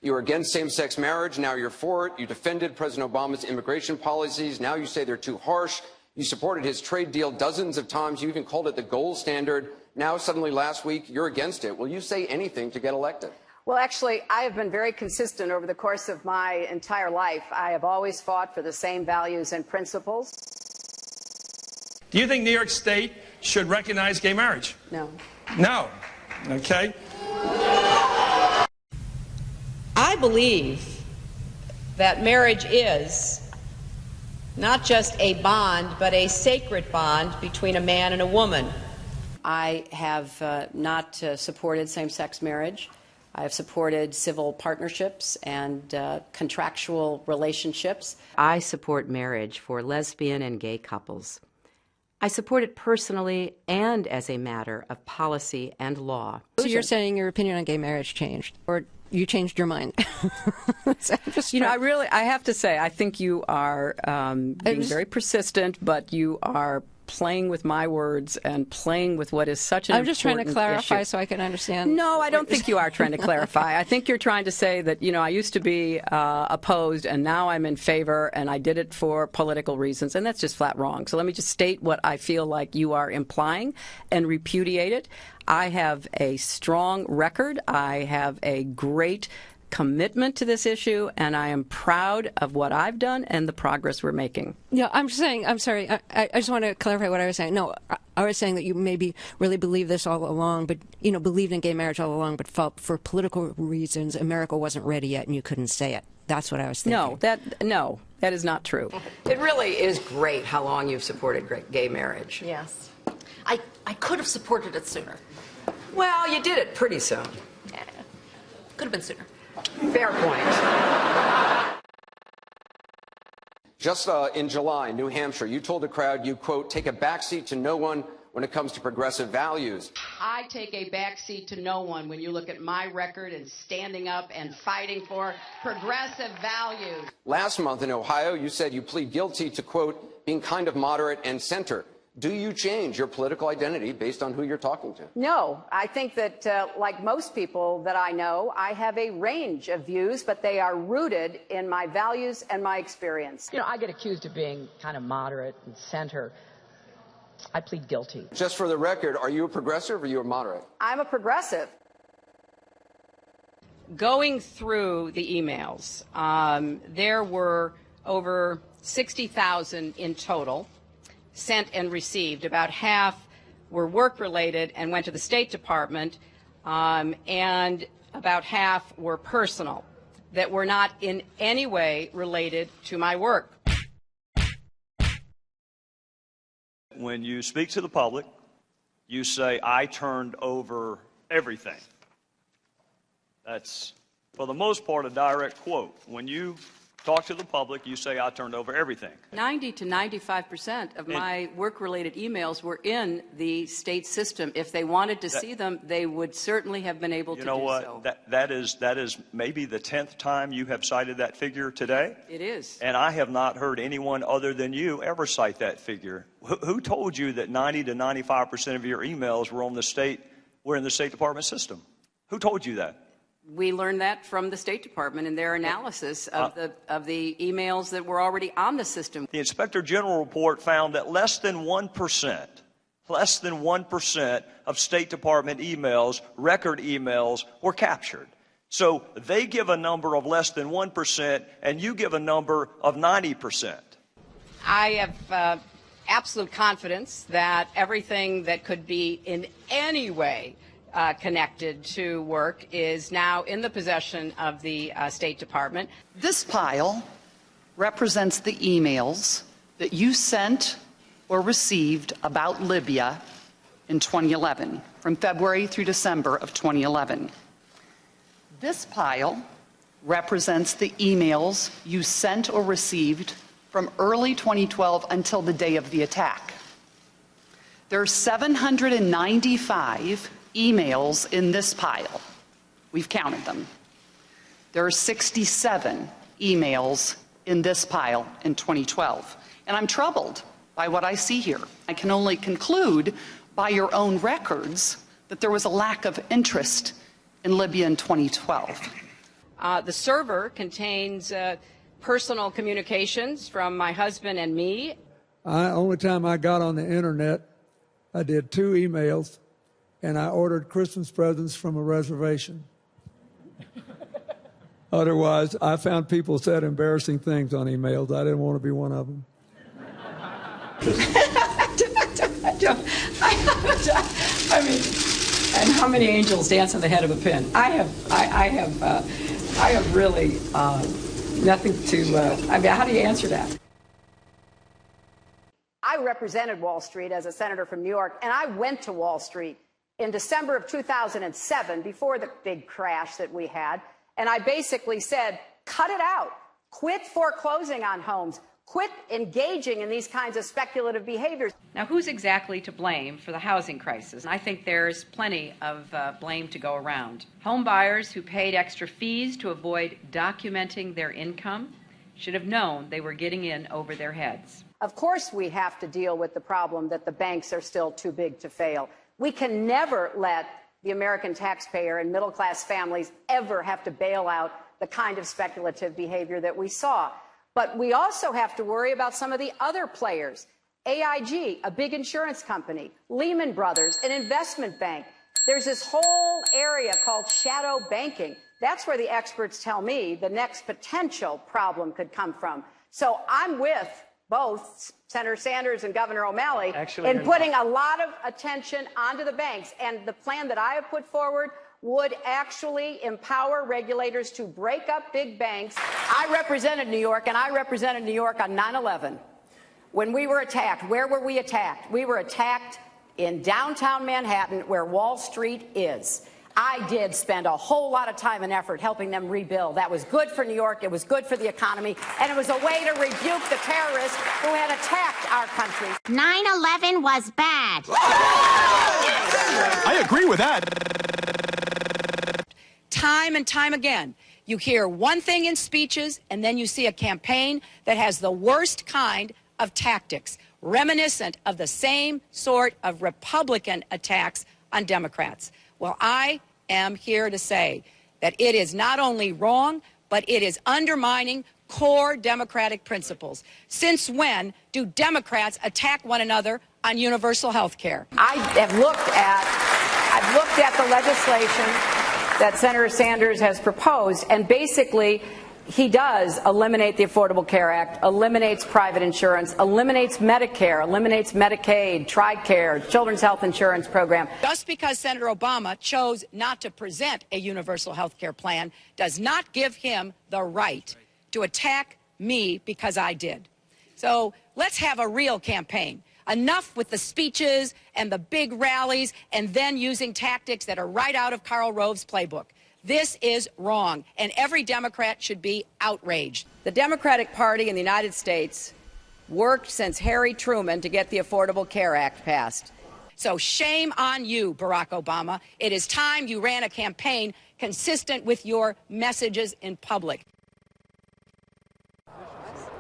You were against same-sex marriage. Now you're for it. You defended President Obama's immigration policies. Now you say they're too harsh. You supported his trade deal dozens of times. You even called it the gold standard. Now, suddenly last week, you're against it. Will you say anything to get elected? Well, actually, I have been very consistent over the course of my entire life. I have always fought for the same values and principles. Do you think New York State should recognize gay marriage? No. No. Okay. I believe that marriage is not just a bond, but a sacred bond between a man and a woman. I have not supported same-sex marriage. I have supported civil partnerships and contractual relationships. I support marriage for lesbian and gay couples. I support it personally and as a matter of policy and law. So you're saying your opinion on gay marriage changed, or you changed your mind? I have to say, I think you are being very persistent, but you are playing with my words and playing with what is such an I'm just trying to clarify issue. So I can understand. No, I don't think you are trying to clarify. I think you're trying to say that, I used to be opposed and now I'm in favor and I did it for political reasons, and that's just flat wrong. So let me just state what I feel like you are implying and repudiate it. I have a strong record. I have a great commitment to this issue, and I am proud of what I've done and the progress we're making. Yeah, I'm saying, I'm sorry, I just want to clarify what I was saying. No, I was saying that you maybe really believed this all along, but, believed in gay marriage all along, but felt for political reasons America wasn't ready yet and you couldn't say it. That's what I was thinking. No, that is not true. It really is great how long you've supported gay marriage. Yes. I could have supported it sooner. Well, you did it pretty soon. Yeah. Could have been sooner. Fair point. Just in July, New Hampshire, you told the crowd you, quote, take a backseat to no one when it comes to progressive values. I take a backseat to no one when you look at my record and standing up and fighting for progressive values. Last month in Ohio, you said you plead guilty to, quote, being kind of moderate and center. Do you change your political identity based on who you're talking to? No, I think that, like most people that I know, I have a range of views, but they are rooted in my values and my experience. I get accused of being kind of moderate and center. I plead guilty. Just for the record, are you a progressive or are you a moderate? I'm a progressive. Going through the emails, there were over 60,000 in total sent and received. About half were work-related and went to the State Department, and about half were personal, that were not in any way related to my work. When you speak to the public, you say, I turned over everything. That's, for the most part, a direct quote. When you talk to the public, you say, I turned over everything. 90 to 95% of my work-related emails were in the state system. If they wanted to see them, they would certainly have been able to do so. You know what? That is maybe the 10th time you have cited that figure today. It is. And I have not heard anyone other than you ever cite that figure. Who told you that 90 to 95% of your emails were in the State Department system? Who told you that? We learned that from the State Department in their analysis of the emails that were already on the system. The Inspector General report found that less than 1% of State Department emails, record emails, were captured. So they give a number of less than 1%, and you give a number of 90%. I have absolute confidence that everything that could be in any way connected to work is now in the possession of the State Department. This pile represents the emails that you sent or received about Libya in 2011, from February through December of 2011. This pile represents the emails you sent or received from early 2012 until the day of the attack. There are 795 emails in this pile. We've counted them. There are 67 emails in this pile in 2012. And I'm troubled by what I see here. I can only conclude by your own records that there was a lack of interest in Libya in 2012. The server contains personal communications from my husband and me. Only time I got on the internet, I did 2 emails, and I ordered Christmas presents from a reservation. Otherwise, I found people said embarrassing things on emails. I didn't want to be one of them. I mean, and how many angels dance on the head of a pin? I have really nothing to. I mean, how do you answer that? I represented Wall Street as a senator from New York, and I went to Wall Street in December of 2007, before the big crash that we had, and I basically said, cut it out. Quit foreclosing on homes. Quit engaging in these kinds of speculative behaviors. Now, who's exactly to blame for the housing crisis? I think there's plenty of blame to go around. Home buyers who paid extra fees to avoid documenting their income should have known they were getting in over their heads. Of course, we have to deal with the problem that the banks are still too big to fail. We can never let the American taxpayer and middle-class families ever have to bail out the kind of speculative behavior that we saw. But we also have to worry about some of the other players. AIG, a big insurance company, Lehman Brothers, an investment bank. There's this whole area called shadow banking. That's where the experts tell me the next potential problem could come from. So I'm with both Senator Sanders and Governor O'Malley in putting a lot of attention onto the banks. And the plan that I have put forward would actually empower regulators to break up big banks. I represented New York, and I represented New York on 9/11. When we were attacked, where were we attacked? We were attacked in downtown Manhattan, where Wall Street is. I did spend a whole lot of time and effort helping them rebuild. That was good for New York, it was good for the economy, and it was a way to rebuke the terrorists who had attacked our country. 9/11 was bad. I agree with that. Time and time again, you hear one thing in speeches, and then you see a campaign that has the worst kind of tactics, reminiscent of the same sort of Republican attacks on Democrats. Well, I am here to say that it is not only wrong, but it is undermining core democratic principles. Since when do Democrats attack one another on universal health care? I've looked at the legislation that Senator Sanders has proposed, and basically he does eliminate the Affordable Care Act, eliminates private insurance, eliminates Medicare, eliminates Medicaid, TRICARE, Children's Health Insurance Program. Just because Senator Obama chose not to present a universal health care plan does not give him the right to attack me because I did. So let's have a real campaign. Enough with the speeches and the big rallies and then using tactics that are right out of Karl Rove's playbook. This is wrong, and every Democrat should be outraged. The Democratic Party in the United States worked since Harry Truman to get the Affordable Care Act passed. So shame on you, Barack Obama. It is time you ran a campaign consistent with your messages in public.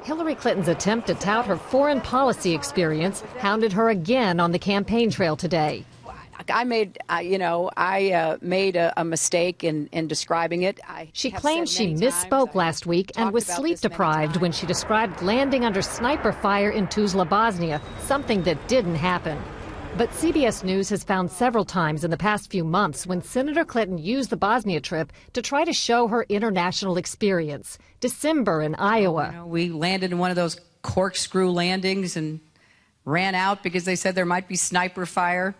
Hillary Clinton's attempt to tout her foreign policy experience hounded her again on the campaign trail today. I made a mistake in describing it. She claims she misspoke last week and was sleep deprived when she described landing under sniper fire in Tuzla, Bosnia, something that didn't happen. But CBS News has found several times in the past few months when Senator Clinton used the Bosnia trip to try to show her international experience. December in Iowa. We landed in one of those corkscrew landings and ran out because they said there might be sniper fire.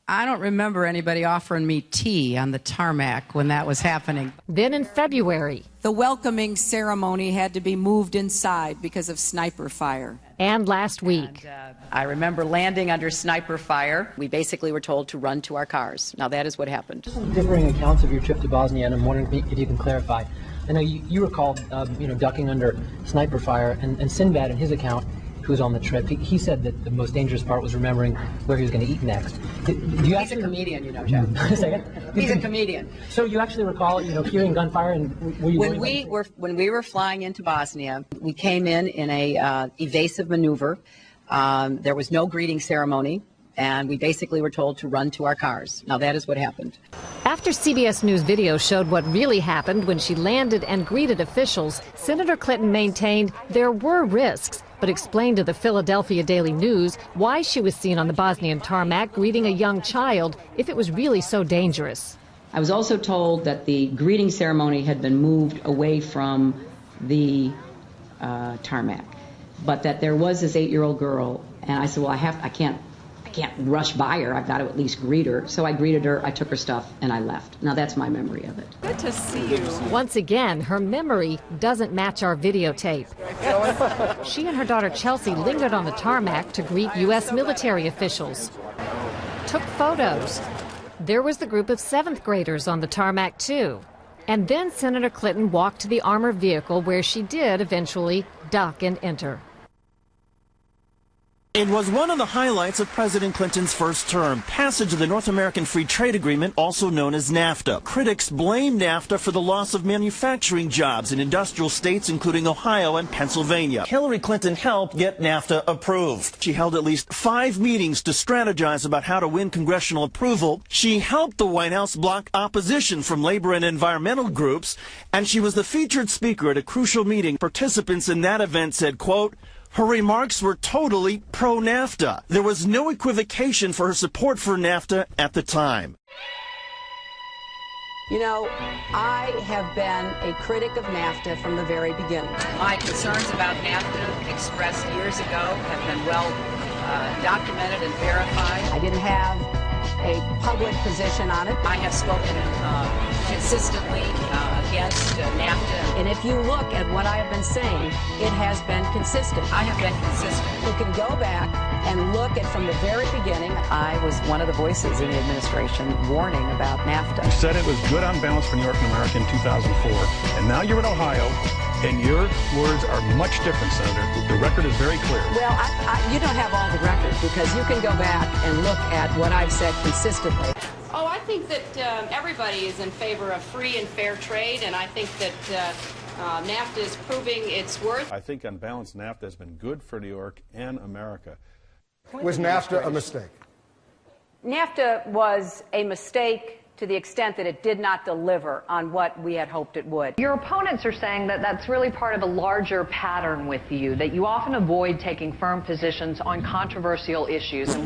I don't remember anybody offering me tea on the tarmac when that was happening. Then in February, the welcoming ceremony had to be moved inside because of sniper fire. And last week. I remember landing under sniper fire. We basically were told to run to our cars. Now that is what happened. Differing accounts of your trip to Bosnia, and I'm wondering if you can clarify. I know you recall, ducking under sniper fire, and Sinbad in his account, who was on the trip, he said that the most dangerous part was remembering where he was going to eat next. He's a comedian, Jeff. He's a comedian. So you actually recall, hearing gunfire, and were you when we were flying into Bosnia, we came in a evasive maneuver. There was no greeting ceremony, and we basically were told to run to our cars. Now, that is what happened. After CBS News video showed what really happened when she landed and greeted officials, Senator Clinton maintained there were risks, but explained to the Philadelphia Daily News why she was seen on the Bosnian tarmac greeting a young child if it was really so dangerous. I was also told that the greeting ceremony had been moved away from the tarmac, but that there was this 8-year-old girl, and I said, well, I can't rush by her. I've got to at least greet her. So I greeted her, I took her stuff, and I left. Now that's my memory of it. Good to see you. Once again, her memory doesn't match our videotape. She and her daughter Chelsea lingered on the tarmac to greet U.S. military officials, took photos. There was the group of 7th graders on the tarmac, too. And then Senator Clinton walked to the armored vehicle where she did eventually duck and enter. It was one of the highlights of President Clinton's first term, passage of the North American Free Trade Agreement, also known as NAFTA. Critics blame NAFTA for the loss of manufacturing jobs in industrial states, including Ohio and Pennsylvania. Hillary Clinton helped get NAFTA approved. She held at least 5 meetings to strategize about how to win congressional approval. She helped the White House block opposition from labor and environmental groups, and she was the featured speaker at a crucial meeting. Participants in that event said, quote, her remarks were totally pro-NAFTA. There was no equivocation for her support for NAFTA at the time. You know, I have been a critic of NAFTA from the very beginning. My concerns about NAFTA expressed years ago have been well documented and verified. I didn't have a public position on it. I have spoken consistently against NAFTA. And if you look at what I have been saying, it has been consistent. I have been consistent. You can go back and look at from the very beginning. I was one of the voices in the administration warning about NAFTA. You said it was good on balance for New York and America in 2004, and now you're in Ohio, and your words are much different, Senator. The record is very clear. Well, you don't have all the record, because you can go back and look at what I've said consistently. Oh, I think that everybody is in favor of free and fair trade, and I think that NAFTA is proving its worth. I think on balance, NAFTA has been good for New York and America. Was NAFTA a mistake? NAFTA was a mistake to the extent that it did not deliver on what we had hoped it would. Your opponents are saying that that's really part of a larger pattern with you, that you often avoid taking firm positions on controversial issues.